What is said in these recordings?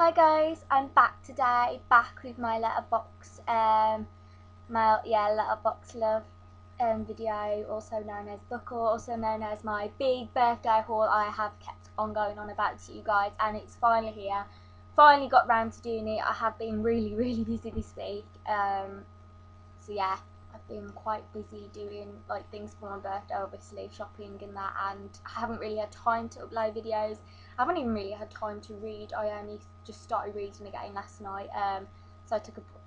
Hi guys, I'm back today, back with my Letterbox, Letterbox Love video, also known as book haul, also known as my big birthday haul I have kept on going on about to you guys, and it's finally here. Finally got round to doing it. I have been really busy this week, so yeah, I've been quite busy doing like things for my birthday, obviously shopping and that, and I haven't really had time to upload videos. I haven't even really had time to read. I only just started reading again last night, so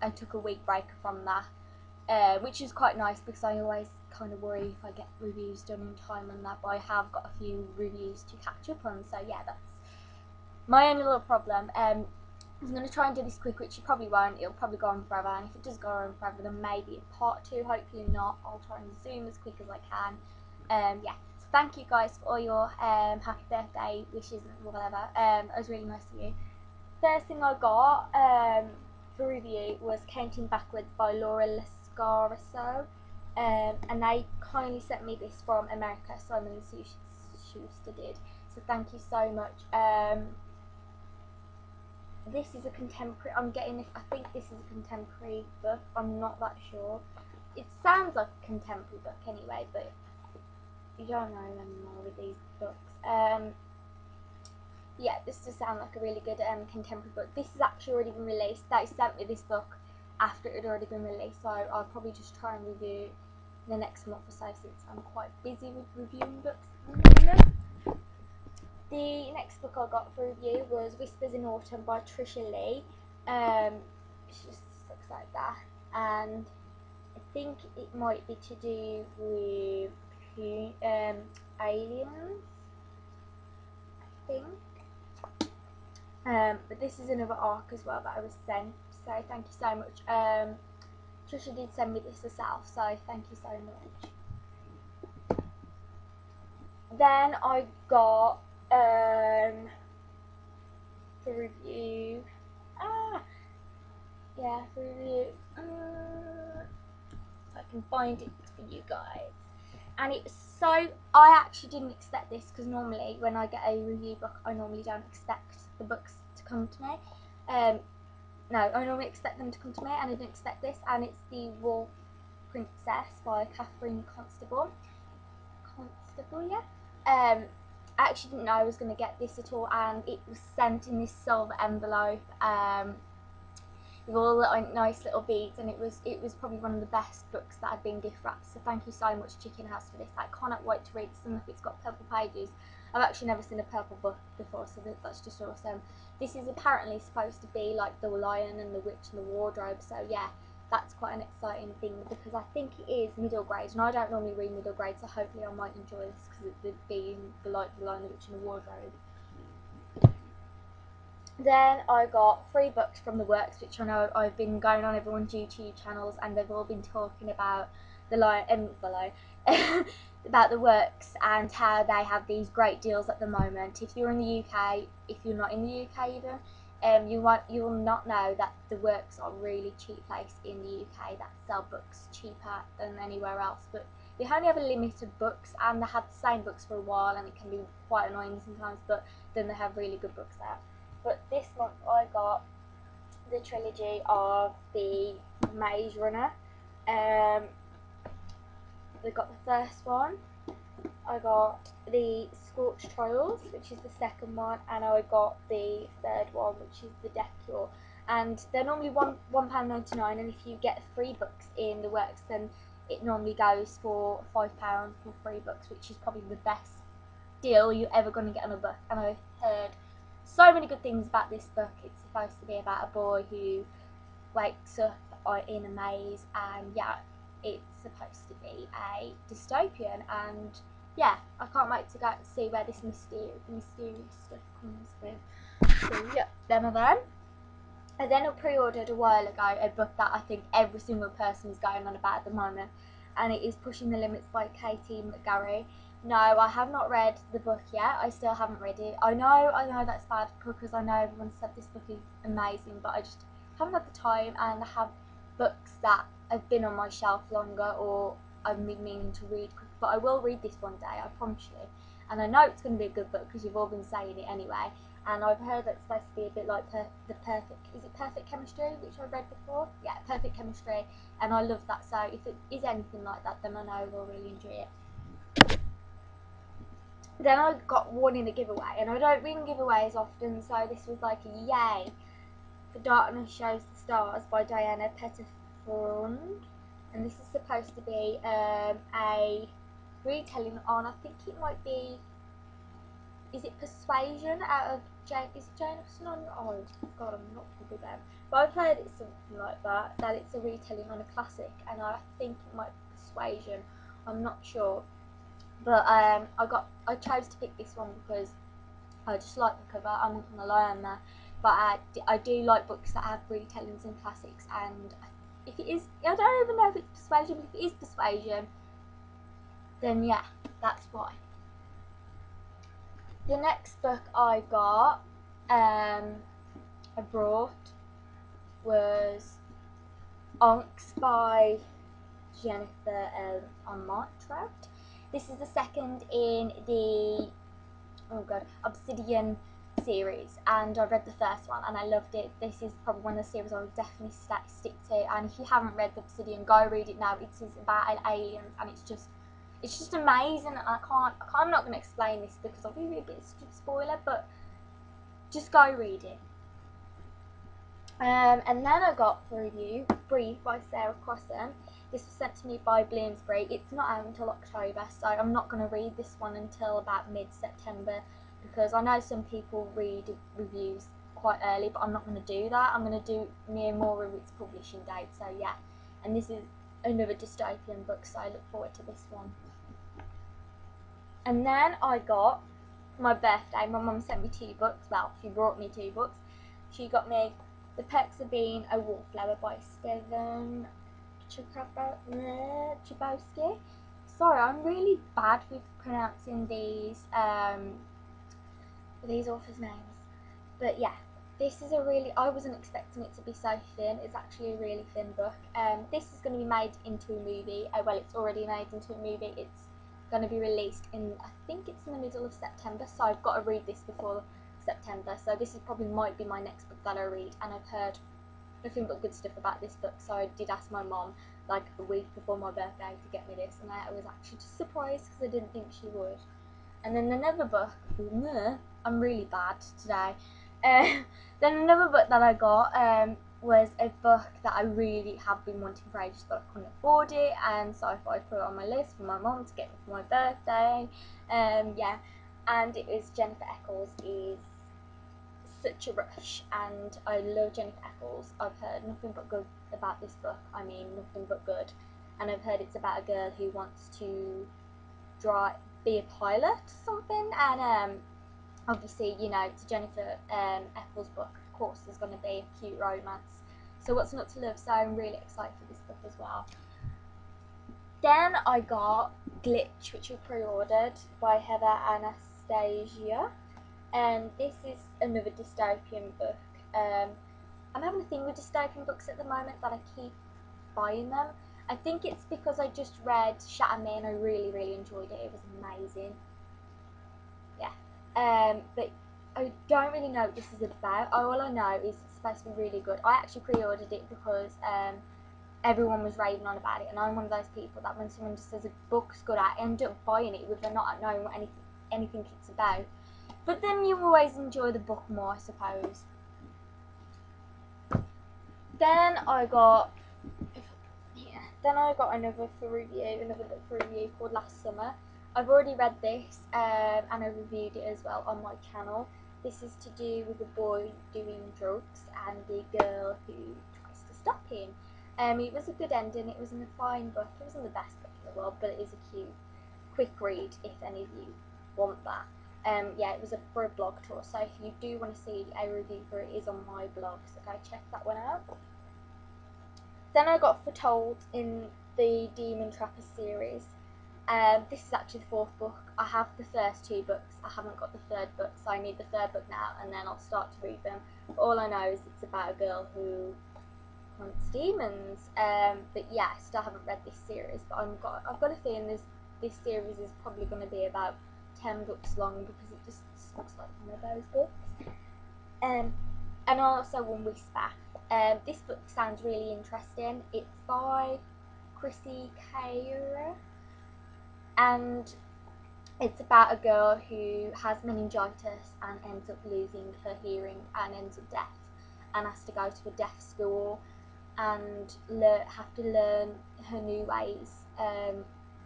I took a week break from that, which is quite nice because I always kind of worry if I get reviews done in time and that, but I have got a few reviews to catch up on, so yeah, that's my only little problem. I'm going to try and do this quick, which you probably won't. It'll probably go on forever, and if it does go on forever, then maybe a part 2, hopefully not. I'll try and zoom as quick as I can. Yeah, so thank you guys for all your happy birthday wishes and whatever. It was really nice of you. First thing I got for review was Counting Backwards by Laura Lascaraso, and they kindly sent me this from America. Simon and Schuster did, so thank you so much. This is a contemporary, I think this is a contemporary book, I'm not that sure. It sounds like a contemporary book anyway, but you don't know anymore with these books. Yeah, this does sound like a really good contemporary book. This has actually already been released. They sent me this book after it had already been released, so I'll probably just try and review it in the next month or so, since I'm quite busy with reviewing books at the moment. The next book I got for review was Whispers in Autumn by Trisha Lee. It just looks like that, and I think it might be to do with aliens, I think. But this is another arc as well that I was sent, so thank you so much. Trisha did send me this herself, so thank you so much. Then I got for review, if I can find it for you guys. And it was so, I actually didn't expect this, because normally when I get a review book, I normally don't expect the books to come to me. No, I normally expect them to come to me, and I didn't expect this, and it's The Wolf Princess by Catherine Constable, yeah. I actually didn't know I was going to get this at all, and it was sent in this silver envelope with all the nice little beads, and it was probably one of the best books that had been gift wrapped, so thank you so much, Chicken House, for this. I cannot wait to read this, and if it's got purple pages. I've actually never seen a purple book before, so that's just awesome. This is apparently supposed to be like The Lion and the Witch and the Wardrobe, so yeah, that's quite an exciting thing, because I think it is middle grade, and I don't normally read middle grade, so hopefully I might enjoy this, because it being The Lion, the Witch and the Wardrobe. Then I got 3 books from the works, which I know I've been going on everyone's YouTube channels, and they've all been talking about about the works and how they have these great deals at the moment. If you're in the UK, if you're not in the UK even, you will not know that the works are a really cheap place in the UK that sell books cheaper than anywhere else. But they only have a limited books, and they have the same books for a while, and it can be quite annoying sometimes, but then they have really good books there. But this month I got the trilogy of the Maze Runner. I got the first one, I got the Scorched Trials, which is the second one, and I got the third one, which is the Death Cure. And they're normally £1.99, and if you get 3 books in the works, then it normally goes for £5 for 3 books, which is probably the best deal you're ever going to get on a book. And I've heard so many good things about this book. It's supposed to be about a boy who wakes up in a maze, and yeah, it's supposed to be a dystopian, and yeah, I can't wait to go see where this mysterious stuff comes with. So yeah, them are them. I then pre-ordered a while ago a book that I think every single person is going on about at the moment, and it is Pushing the Limits by Katie McGarry. No, I have not read the book yet. I still haven't read it. I know that's bad, because I know everyone said this book is amazing, but I just haven't had the time, and I have books that have been on my shelf longer, or I've been meaning to read, but I will read this one day, I promise you. And I know it's going to be a good book, because you've all been saying it anyway. and I've heard that it's supposed to be a bit like Perfect Chemistry, which I've read before? Yeah, Perfect Chemistry, and I love that, so if it is anything like that, then I know we'll really enjoy it. Then I got one in a giveaway, and I don't win giveaways often, so this was like a yay. The Darkness Shows the Stars by Diana Pettiford, and this is supposed to be a retelling on, I think it might be, is it Persuasion out of Jane Austen? Oh god, I'm not good about it. But I've heard it's something like that it's a retelling on a classic, and I think it might be Persuasion, I'm not sure. But I chose to pick this one because I just like the cover, I'm not gonna lie on that. But I do like books that have retellings and classics, and if it is, I don't even know if it's Persuasion, but if it is Persuasion, then yeah, that's why. The next book I got, I brought, was Onks by Jennifer Armentrout. This is the second in the Obsidian series, and I read the first one and I loved it. This is probably one of the series I would definitely stick to, and if you haven't read the Obsidian, go read it now. It is about aliens, and it's just amazing, and I'm not going to explain this because I'll be a bit of a spoiler, but just go read it. And then I got for review Breathe by Sarah Crossan. This was sent to me by Bloomsbury. It's not out until October, so I'm not going to read this one until about mid-September, because I know some people read reviews quite early, but I'm not going to do that. I'm going to do near more of its publishing date, so yeah. And this is another dystopian book, so I look forward to this one. And then I got, for my birthday, my mum sent me 2 books. Well, she brought me 2 books. She got me The Perks of Being a Wallflower by Stephen Chbosky. Sorry, I'm really bad with pronouncing these authors' names. But yeah, this is I wasn't expecting it to be so thin. It's actually a really thin book. This is going to be made into a movie. Well, it's already made into a movie. It's going to be released in, I think it's in the middle of September, so I've got to read this before September. So this is probably might be my next book that I read, and I've heard nothing but good stuff about this book, so I did ask my mom like a week before my birthday to get me this, and I was actually just surprised because I didn't think she would. And then another book, I'm really bad today. Then another book that I got was a book that I really have been wanting for ages, but I couldn't afford it, and so I thought I'd put it on my list for my mom to get me for my birthday. Yeah, and it was Jennifer Eccles is Such a Rush, and I love Jennifer Eccles. I've heard nothing but good about this book. I mean, nothing but good. And I've heard it's about a girl who wants to be a pilot or something, and obviously, you know, it's a Jennifer Eccles book. Of course, there's going to be a cute romance. So what's not to love? So I'm really excited for this book as well. Then I got Glitch, which I pre-ordered by Heather Anastasia. And this is another dystopian book. I'm having a thing with dystopian books at the moment that I keep buying them. I think it's because I just read Shatter Me and I really, really enjoyed it. It was amazing. Yeah. But I don't really know what this is about. All I know is it's supposed to be really good. I actually pre-ordered it because everyone was raving on about it, and I'm one of those people that when someone just says a book's good, I end up buying it with not knowing what anything it's about. But then you always enjoy the book more, I suppose. Then I got another book for review called Last Summer. I've already read this and I reviewed it as well on my channel. This is to do with a boy doing drugs and the girl who tries to stop him. It was a good ending. It wasn't a fine book. It wasn't the best book in the world, but it is a cute, quick read if any of you want that. Yeah, it was for a blog tour, so if you do want to see a review for it, is on my blog, so go check that one out. Then I got Foretold in the Demon Trapper series. This is actually the 4th book. I have the first 2 books. I haven't got the 3rd book, so I need the 3rd book now, and then I'll start to read them. But all I know is it's about a girl who hunts demons. But yeah, I still haven't read this series, but I've got a feeling this series is probably going to be about 10 books long, because it just looks like one of those books. And also one Whisper. This book sounds really interesting. It's by Chrissy Kayra, and it's about a girl who has meningitis and ends up losing her hearing and ends up deaf, and has to go to a deaf school and have to learn her new ways,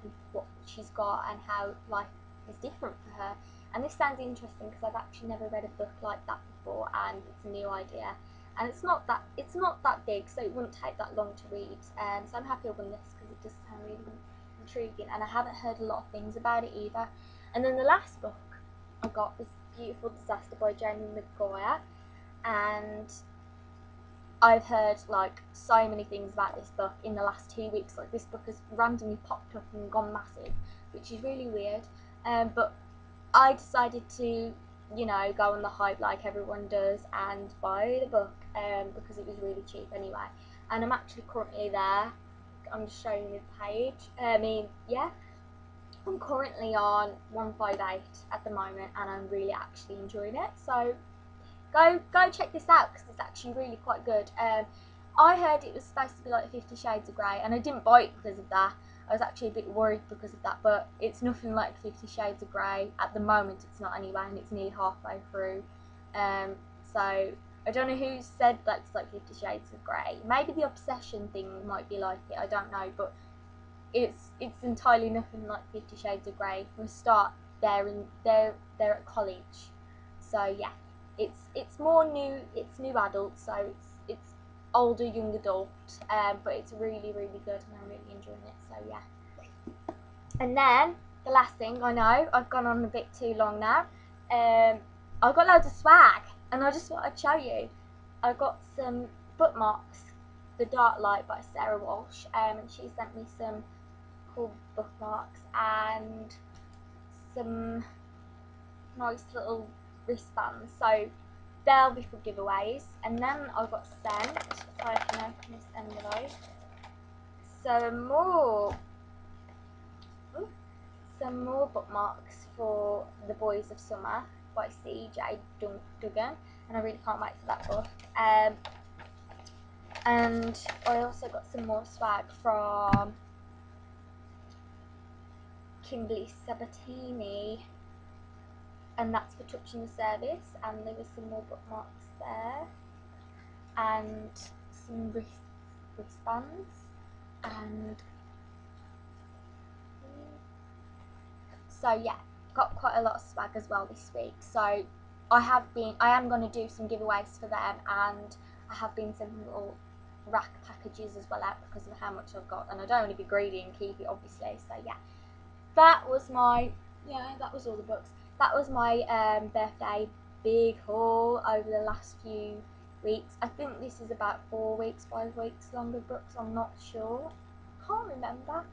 with what she's got and how life is different for her. And this sounds interesting because I've actually never read a book like that before, and it's a new idea. And it's not that big, so it wouldn't take that long to read. So I'm happy with this because it does sound really intriguing, and I haven't heard a lot of things about it either. And then the last book I got was Beautiful Disaster by Jamie McGuire, and I've heard like so many things about this book in the last 2 weeks. Like, this book has randomly popped up and gone massive, which is really weird. But I decided to, you know, go on the hype like everyone does and buy the book, because it was really cheap anyway. And I'm actually currently there. I'm just showing you the page. Yeah, I'm currently on 158 at the moment, and I'm really actually enjoying it. So go check this out because it's actually really quite good. I heard it was supposed to be like 50 Shades of Grey, and I didn't buy it because of that. I was actually a bit worried because of that, but it's nothing like 50 Shades of Grey at the moment. It's not anyway, and it's nearly halfway through. So I don't know who said that it's like 50 Shades of Grey. Maybe the obsession thing might be like it. I don't know, but it's entirely nothing like 50 Shades of Grey. From the start, they're at college, so yeah, it's more new. It's new adult, so it's older young adult, but it's really really good, and I'm really enjoying it. So yeah. And then the last thing, I know I've gone on a bit too long now. I've got loads of swag, and I just thought I'd show you. I got some bookmarks, The Dark Light by Sarah Walsh, and she sent me some cool bookmarks and some nice little wristbands, so they'll be for giveaways. And then I got sent, so I can open this envelope, some more bookmarks for The Boys of Summer by C.J. Duggan, and I really can't wait for that book. And I also got some more swag from Kimberly Sabatini, and that's for Touching the Service, and there was some more bookmarks there, and some wristbands, and so yeah, got quite a lot of swag as well this week. So I am going to do some giveaways for them, and I have been sending little rack packages as well out because of how much I've got, and I don't want to be greedy and keep it, obviously. So yeah, that was all the books. That was my birthday big haul over the last few weeks. I think this is about 4 weeks, 5 weeks longer books. I'm not sure. Can't remember.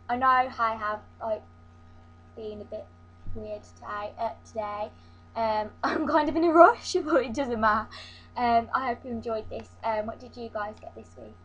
I know I have like been a bit weird today. I'm kind of in a rush, but it doesn't matter. I hope you enjoyed this. What did you guys get this week?